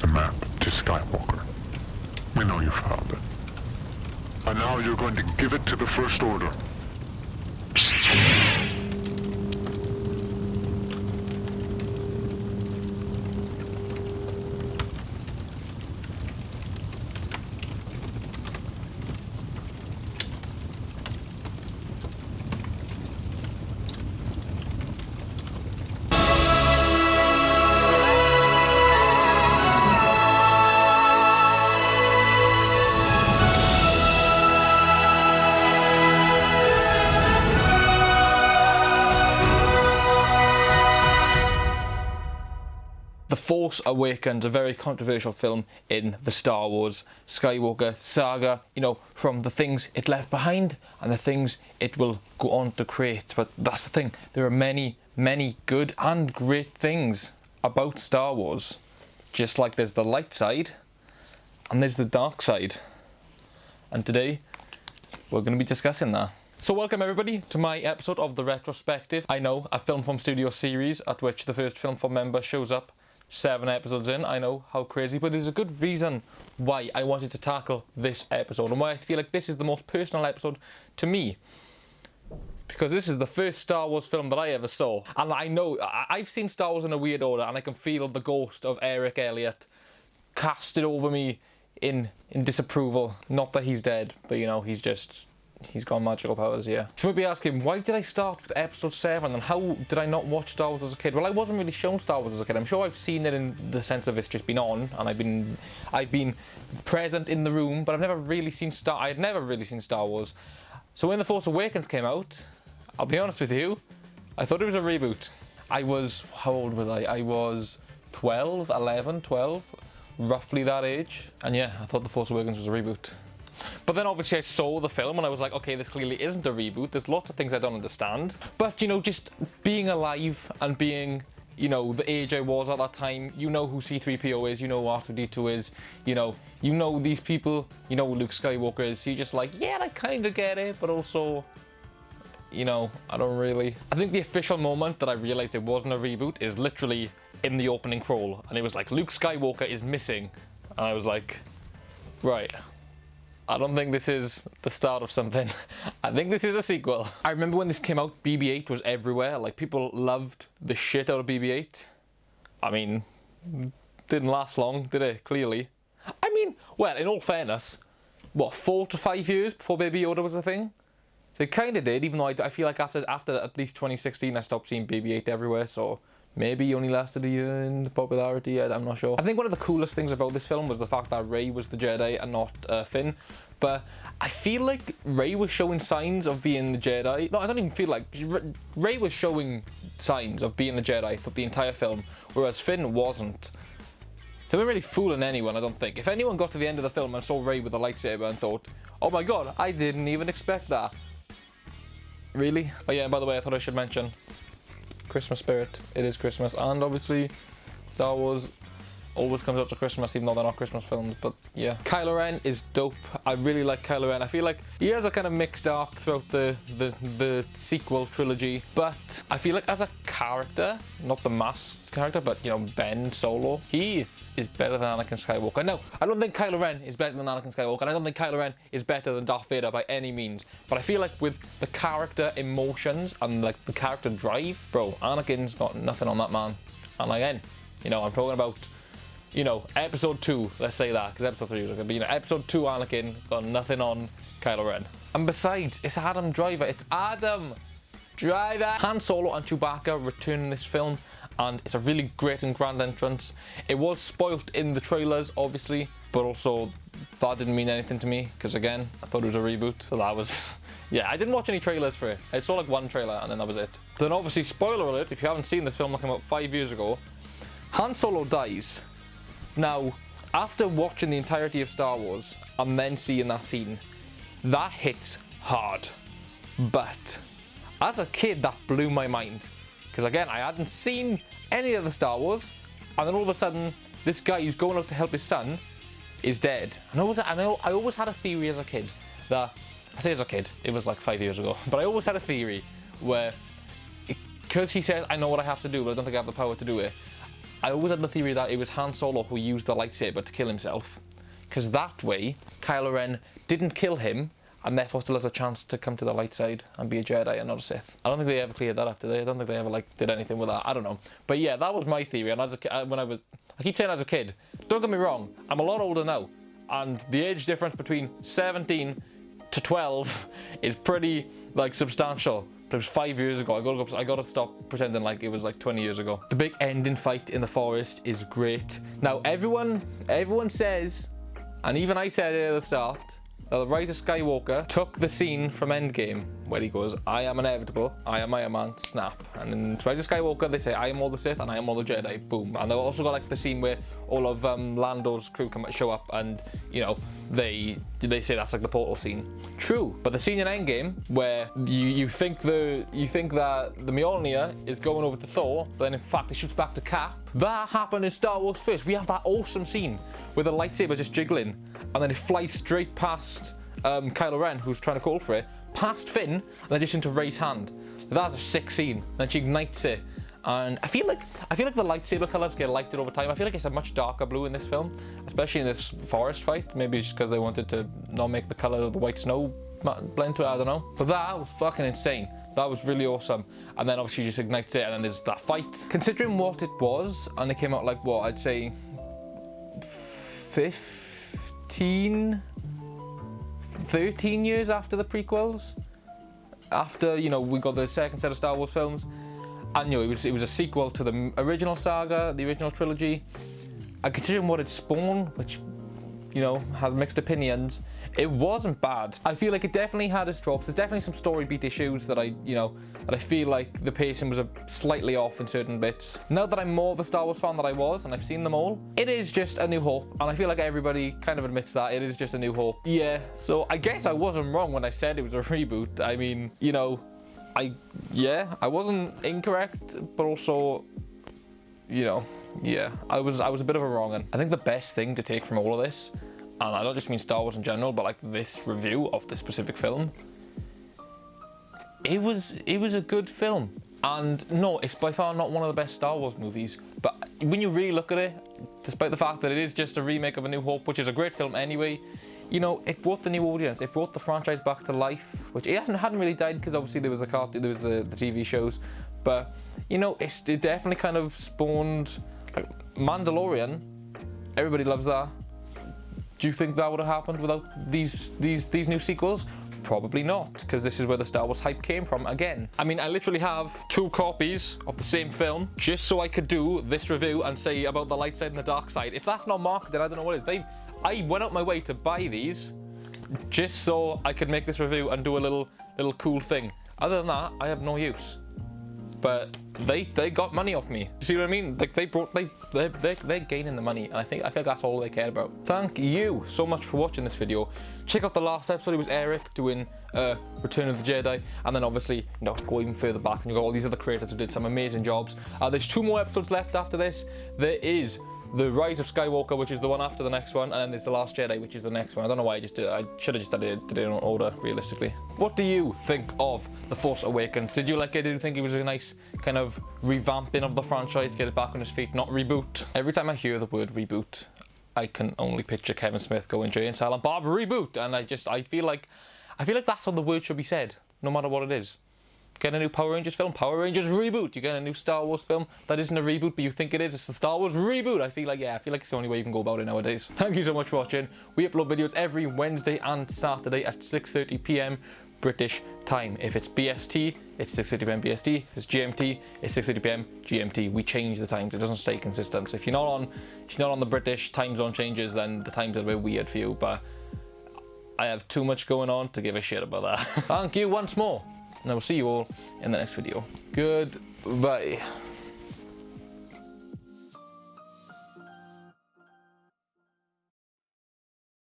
the map to Skywalker. We know you found it. And now you're going to give it to the First Order. The Force Awakens, a very controversial film in the Star Wars Skywalker Saga, you know, from the things it left behind and the things it will go on to create. But that's the thing, there are many, many good and great things about Star Wars. Just like there's the light side and there's the dark side. And today, we're going to be discussing that. So welcome everybody to my episode of the Retrospective. I know, a Film From Studio series at which the first Film From member shows up 7 episodes in. I know, how crazy, but there's a good reason why I wanted to tackle this episode and why I feel like this is the most personal episode to me. Because this is the first Star Wars film that I ever saw. And I know, I've seen Star Wars in a weird order and I can feel the ghost of Eric Elliott casted over me in disapproval. Not that he's dead, but you know, he's got magical powers, yeah. So you might be asking, why did I start with episode 7 and how did I not watch Star Wars as a kid? Well, I wasn't really shown Star Wars as a kid. I'm sure I've seen it in the sense of it's just been on and I've been present in the room, but I had never really seen Star Wars. So when The Force Awakens came out, I'll be honest with you, I thought it was a reboot. How old was I? I was 12, roughly that age. And yeah, I thought The Force Awakens was a reboot. But then obviously I saw the film and I was like, okay, this clearly isn't a reboot. There's lots of things I don't understand. But, you know, just being alive and being, you know, the age I was at that time, you know who C-3PO is, you know who R2-D2 is, you know these people, you know who Luke Skywalker is. So you're just like, yeah, I kind of get it, but also, you know, I don't really. I think the official moment that I realized it wasn't a reboot is literally in the opening crawl. And it was like, Luke Skywalker is missing. And I was like, right. I don't think this is the start of something. I think this is a sequel. I remember when this came out, BB-8 was everywhere. Like, people loved the shit out of BB-8. I mean, didn't last long, did it? Clearly. I mean, well, in all fairness, what, 4 to 5 years before Baby Yoda was a thing? So it kind of did, even though I feel like after at least 2016, I stopped seeing BB-8 everywhere, so maybe he only lasted a year in the popularity, I'm not sure. I think one of the coolest things about this film was the fact that Rey was the Jedi and not Finn. But I feel like Rey was showing signs of being the Jedi. No, I don't even feel like. Rey was showing signs of being the Jedi throughout the entire film, whereas Finn wasn't. They weren't really fooling anyone, I don't think. If anyone got to the end of the film and saw Rey with a lightsaber and thought, oh my god, I didn't even expect that. Really? Oh yeah, and by the way, I thought I should mention Christmas spirit. It is Christmas, and obviously Star Wars always comes up to Christmas, even though they're not Christmas films, but yeah. Kylo Ren is dope. I really like Kylo Ren. I feel like he has a kind of mixed arc throughout the sequel trilogy, but I feel like as a character, not the masked character, but you know, Ben Solo, he is better than Anakin Skywalker. No, I don't think Kylo Ren is better than Anakin Skywalker, and I don't think Kylo Ren is better than Darth Vader by any means, but I feel like with the character emotions and like the character drive, bro, Anakin's got nothing on that man. And again, you know, I'm talking about, you know, episode 2, let's say that, because episode 3 was going to be, you know, episode 2 Anakin got nothing on Kylo Ren. And besides, it's Adam Driver. It's Adam Driver. Han Solo and Chewbacca return in this film, and it's a really great and grand entrance. It was spoilt in the trailers, obviously, but also that didn't mean anything to me, because again, I thought it was a reboot, so that was, yeah, I didn't watch any trailers for it. I saw like one trailer, and then that was it. But then obviously, spoiler alert, if you haven't seen this film that came out 5 years ago, Han Solo dies. Now, after watching the entirety of Star Wars and then seeing that scene, that hits hard. But as a kid, that blew my mind. Because again, I hadn't seen any of the Star Wars, and then all of a sudden, this guy who's going out to help his son is dead. And I always had a theory as a kid that, I say as a kid, it was like 5 years ago, but I always had a theory where, because he says, I know what I have to do, but I don't think I have the power to do it, I always had the theory that it was Han Solo who used the lightsaber to kill himself, because that way Kylo Ren didn't kill him and therefore still has a chance to come to the light side and be a Jedi and not a Sith. I don't think they ever cleared that up, did they? I don't think they ever like did anything with that. I don't know. But yeah, that was my theory. And as a kid, I keep saying as a kid, don't get me wrong, I'm a lot older now, and the age difference between 17 to 12 is pretty like substantial. But it was 5 years ago. I gotta stop pretending like it was like 20 years ago. The big ending fight in the forest is great. Now everyone says, and even I said it at the start, that the Rise of Skywalker took the scene from Endgame where he goes, I am inevitable, I am Iron Man, snap. And in Rise of Skywalker they say, I am all the Sith and I am all the Jedi, boom. And they've also got like the scene where all of Lando's crew show up and, you know, they say that's like the portal scene. True, but the scene in Endgame where you think that the Mjolnir is going over to Thor, but then in fact it shoots back to Cap. That happened in Star Wars first. We have that awesome scene where the lightsaber just jiggling, and then it flies straight past Kylo Ren, who's trying to call for it, past Finn, and then just into Rey's hand. That's a sick scene. Then she ignites it. And I feel like the lightsaber colours get lighted over time. I feel like it's a much darker blue in this film, especially in this forest fight. Maybe just because they wanted to not make the colour of the white snow blend to it, I don't know. But that was fucking insane. That was really awesome. And then obviously just ignites it and then there's that fight. Considering what it was, and it came out like what, I'd say 13 years after the prequels. After, you know, we got the second set of Star Wars films. And you know, it was a sequel to the original saga, the original trilogy. And considering what it spawned, which, you know, has mixed opinions, it wasn't bad. I feel like it definitely had its tropes. There's definitely some story beat issues that I feel like the pacing was slightly off in certain bits. Now that I'm more of a Star Wars fan than I was, and I've seen them all, it is just A New Hope. And I feel like everybody kind of admits that. It is just A New Hope. Yeah, so I guess I wasn't wrong when I said it was a reboot. I mean, you know, I wasn't incorrect, but also, you know, yeah, I was a bit of a wrong one. I think the best thing to take from all of this, and I don't just mean Star Wars in general, but like this review of this specific film, it was a good film. And no, it's by far not one of the best Star Wars movies, but when you really look at it, despite the fact that it is just a remake of A New Hope, which is a great film anyway, you know, it brought the new audience. It brought the franchise back to life, which it hadn't really died because obviously there was the TV shows, but you know, it definitely kind of spawned like Mandalorian. Everybody loves that. Do you think that would have happened without these new sequels? Probably not, because this is where the Star Wars hype came from again. I mean, I literally have 2 copies of the same film just so I could do this review and say about the light side and the dark side. If that's not marketed, I don't know what it is. I went out my way to buy these just so I could make this review and do a little cool thing. Other than that, I have no use. But they got money off me. You see what I mean? Like they're gaining the money, and I feel like that's all they care about. Thank you so much for watching this video. Check out the last episode. It was Eric doing Return of the Jedi, and then obviously, you know, go even further back and you've got all these other creators who did some amazing jobs. There's 2 more episodes left after this. There is The Rise of Skywalker, which is the one after the next one, and then there's The Last Jedi, which is the next one. I don't know why I just did it. I should have just did it in order, realistically. What do you think of The Force Awakens? Did you like it? Did you think it was a nice kind of revamping of the franchise to get it back on its feet, not reboot? Every time I hear the word reboot, I can only picture Kevin Smith going Jay and Silent Bob reboot, and I feel like that's how the word should be said, no matter what it is. Get a new Power Rangers film, Power Rangers reboot. You get a new Star Wars film that isn't a reboot, but you think it is. It's the Star Wars reboot. I feel like it's the only way you can go about it nowadays. Thank you so much for watching. We upload videos every Wednesday and Saturday at 6:30 p.m. British time. If it's BST, it's 6:30 p.m. BST. If it's GMT, it's 6:30 p.m. GMT. We change the times. It doesn't stay consistent. So if you're not on the British time zone changes, then the times are a bit weird for you. But I have too much going on to give a shit about that. Thank you once more. And I will see you all in the next video. Goodbye.